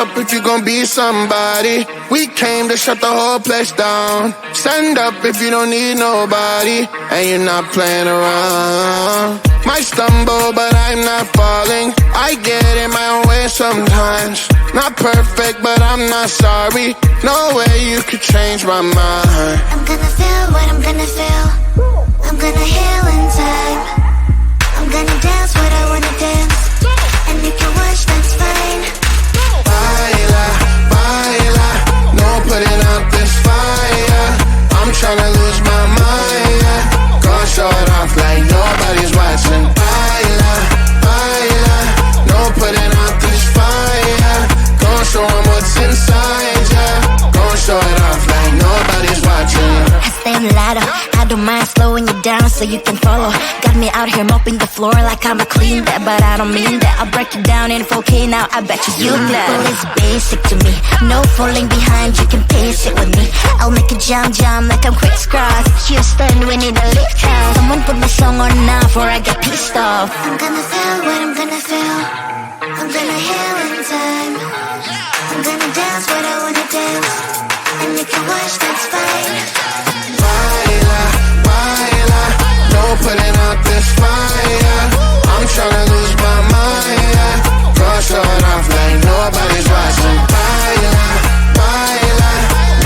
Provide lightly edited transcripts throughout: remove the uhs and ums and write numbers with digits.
up if you gon' be somebody. We came to shut the whole place down. Stand up if you don't need nobody, and you're not playing around. Might stumble, but I'm not falling. I get in my own way sometimes. Not perfect, but I'm not sorry. No way you could change my mind. I'm gonna feel what I'm gonna feel. I'm gonna heal in time. I'm gonna dance what I wanna dance. And you can watch, that's fine. Baila, baila, no putting out this fire. I'm tryna lose my mind, yeah. Gonna show it off like nobody's watching. Baila, baila, no putting out this fire. Gonna show 'em what's inside, yeah. Gonna show it off like nobody's watching. I stand louder, I don't mind slowing you down so you can follow. Got me out here mopping the floor like I'm a clean that, but I don't mean that. I'll break it down in 4K now, I bet you glad. Well, it's basic to me, no falling behind, you can pace it with me. I'll make a jump like I'm crisscross. Houston, we need a lift house. Someone put my song on now before I get pissed off. I'm gonna feel what I'm gonna feel. I'm gonna heal in time. I'm gonna dance what I wanna dance. And you can watch, that's fine. Baila, baila, no putting out this fire. I'm tryna lose my mind, yeah. Gonna show it off like nobody's watching. Baila, baila,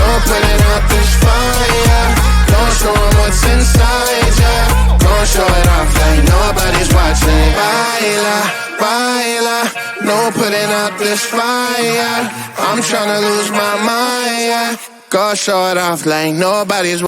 no putting out this fire. Don't show 'em what's inside, yeah. Gonna show it off like nobody's watching. Baila, baila, no putting out this fire. I'm tryna lose my mind, yeah. Gonna show it off like nobody's watching.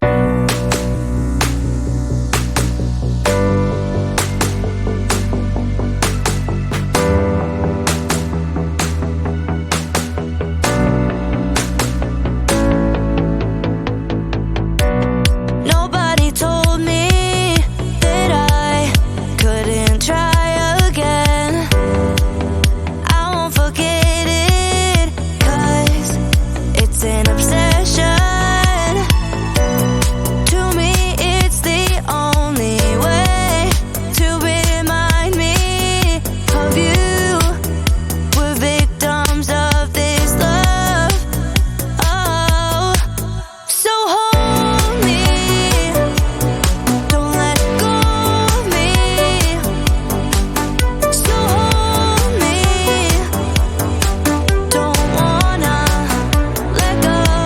Let go.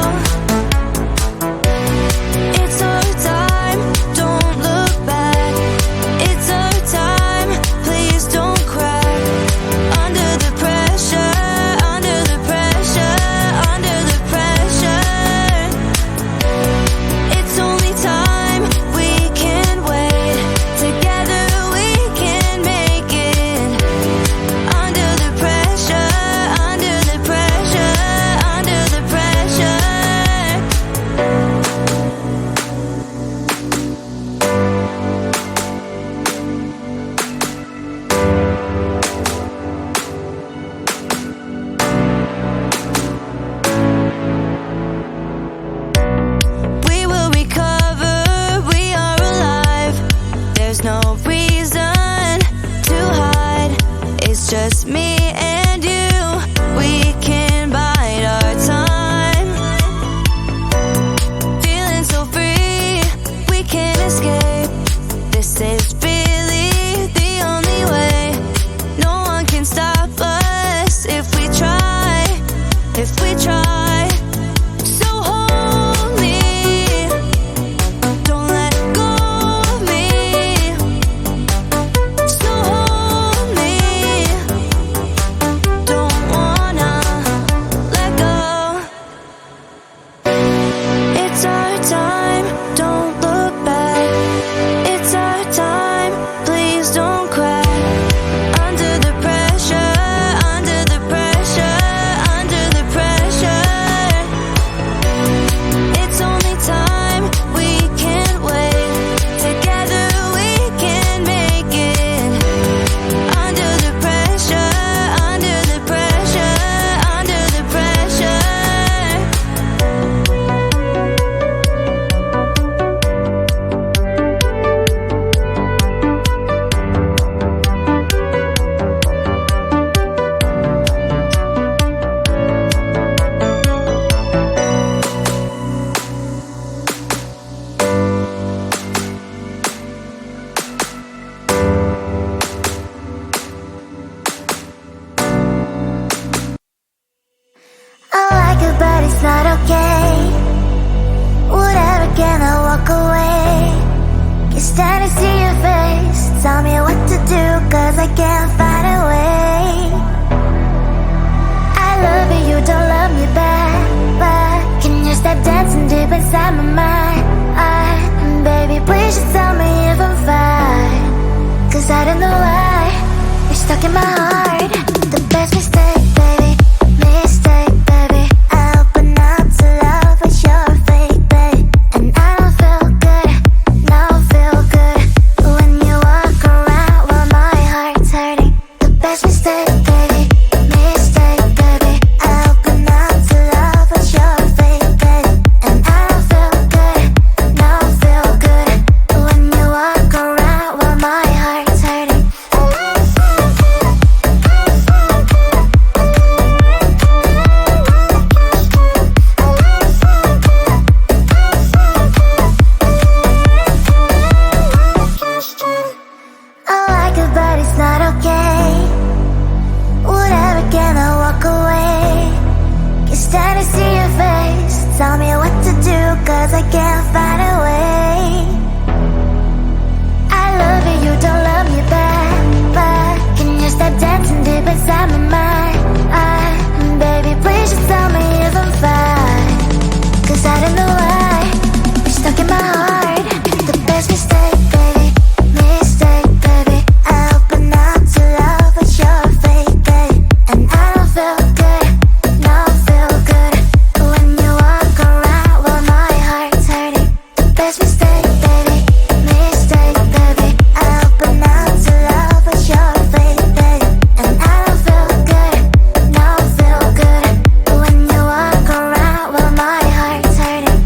it's not okay. Whatever, can I walk away? Can't stand to see your face. Tell me what to do, cause I can't find a way. I love you, you don't love me back, but can you stop dancing deep inside my mind? Baby, please just tell me if I'm fine, cause I don't know why you're stuck in my heart. The best mistake, baby, mistake, baby. I open up to love, but you're fake, babe. And I don't feel good, no feel good when you walk around while my heart's hurting. The best mistake, baby, mistake, baby. I open up to love, but you're fake, babe. And I don't feel good, no feel good when you walk around while my heart's hurting. I like it, but it's not okay. Whatever, can I walk away? Can't stand to see your face. Tell me what to do, cause I can't find a way. I love you, you don't love me back, but can you stop dancing deep inside my mind? Baby, please just tell me if I'm fine, cause I don't know why you're stuck in my heart. The best mistake, baby, mistake, baby. I open up to love, but you're fake, babe. And I don't feel good, no feel good when you walk around while my heart's hurting. The best mistake, baby, mistake, baby. I open up to love, but you're fake, babe. And I don't feel good, no feel good when you walk around while my heart's hurting.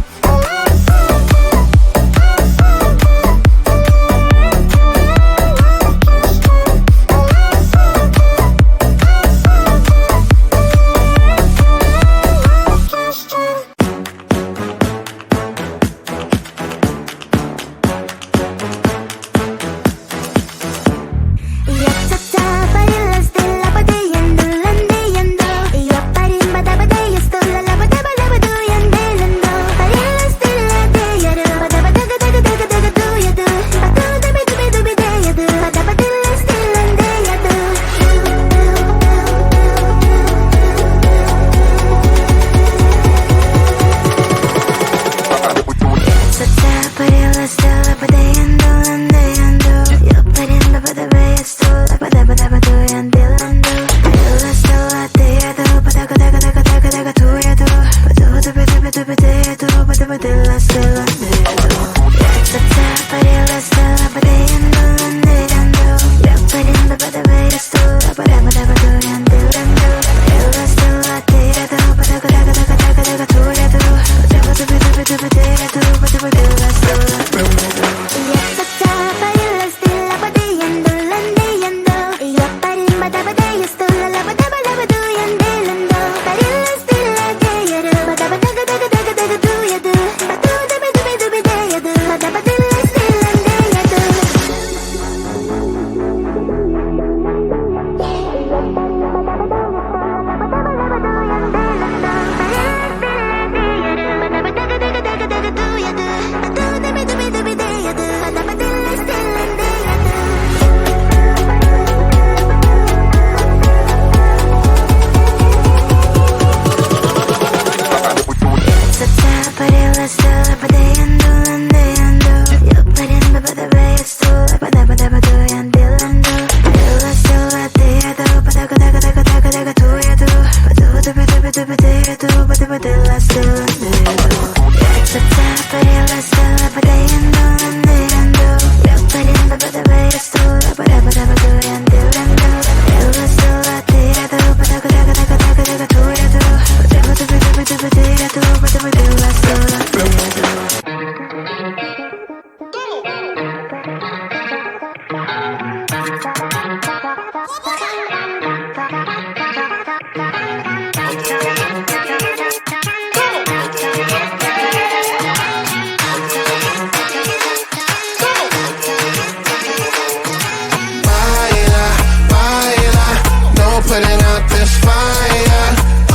putting out this fire.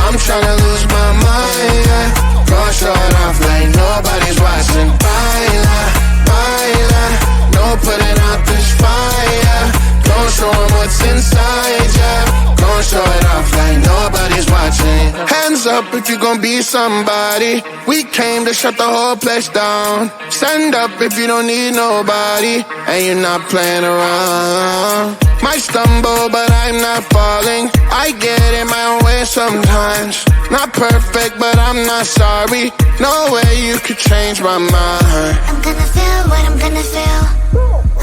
I'm tryna lose my mind, yeah. up if you gon' be somebody. We came to shut the whole place down. Stand up if you don't need nobody, and you're not playing around. Might stumble, but I'm not falling. I get in my own way sometimes. Not perfect, but I'm not sorry. No way you could change my mind. I'm gonna feel what I'm gonna feel.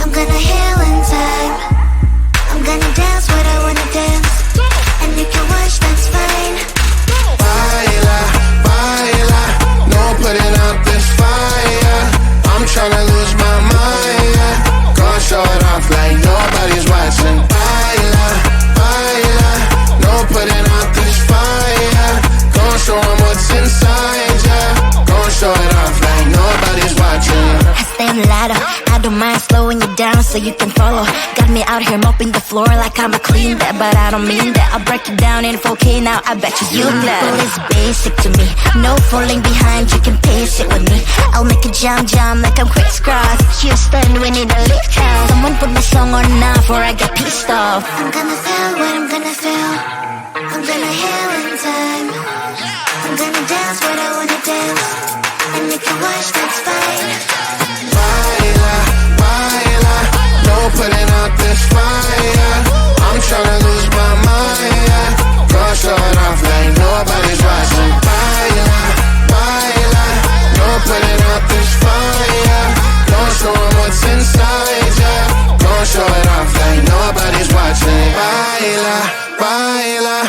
I'm gonna heal in time. I'm gonna dance what I wanna dance, and you can watch, that's fine. Baila, baila, no putting out this fire. I'm tryna lose my mind, yeah. Gonna show it off like nobody's watching. Baila, baila, no putting out this fire. Gonna show 'em what's inside, yeah. Gonna show it off like nobody's watching. I stand louder, I don't mind slowing you down so you can follow. Got me out here mopping the floor like I'm a clean that, but I don't mean that. I'll break it down in 4K now, I bet you glad. Well, it's basic to me, no falling behind, you can pace it with me. I'll make a jump like I'm crisscross. Houston, we need a lift house. Someone put my song on now before I get pissed off. I'm gonna feel what I'm gonna feel. I'm gonna heal in time. I'm gonna dance what I wanna dance, and you can watch, that's fine. Baila, baila, no putting out this fire. I'm tryna lose my mind, yeah. Gonna show it off like nobody's watching. Baila, baila, no putting out this fire. Gonna show 'em what's inside, yeah. Gonna show it off like nobody's watching. Baila, baila,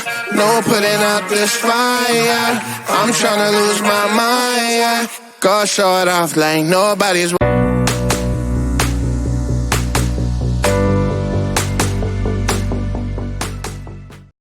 no putting out this fire. I'm tryna lose my mind, yeah. Gonna show it off like nobody's watching.